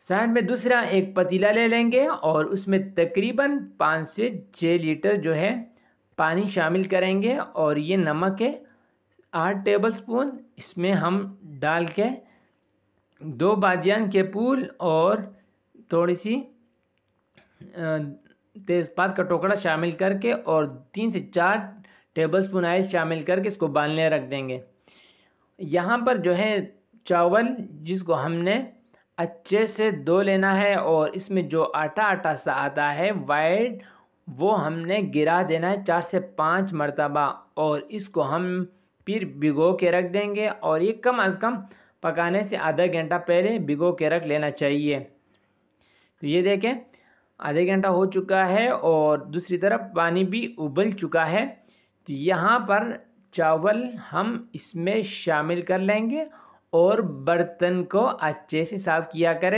Side में दूसरा एक पतीला ले लेंगे और उसमें तकरीबन 5 से 6 लीटर जो है पानी शामिल करेंगे और ये नमक है 8 टेबलस्पून। इसमें हम डाल के 2 बादियान के फूल और थोड़ी सी तेज़पात का टुकड़ा शामिल करके और 3 से 4 टेबलस्पून ऑयल शामिल करके इसको बांधने रख देंगे। यहाँ पर जो है चावल जिसको हमने अच्छे से धो लेना है और इसमें जो आटा आटा सा आता है वाइट, वो हमने गिरा देना है 4 से 5 मरतबा और इसको हम फिर भिगो के रख देंगे और ये कम अज़ कम पकाने से आधा घंटा पहले भिगो के रख लेना चाहिए। तो ये देखें आधे घंटा हो चुका है और दूसरी तरफ पानी भी उबल चुका है। तो यहाँ पर चावल हम इसमें शामिल कर लेंगे और बर्तन को अच्छे से साफ़ किया करें।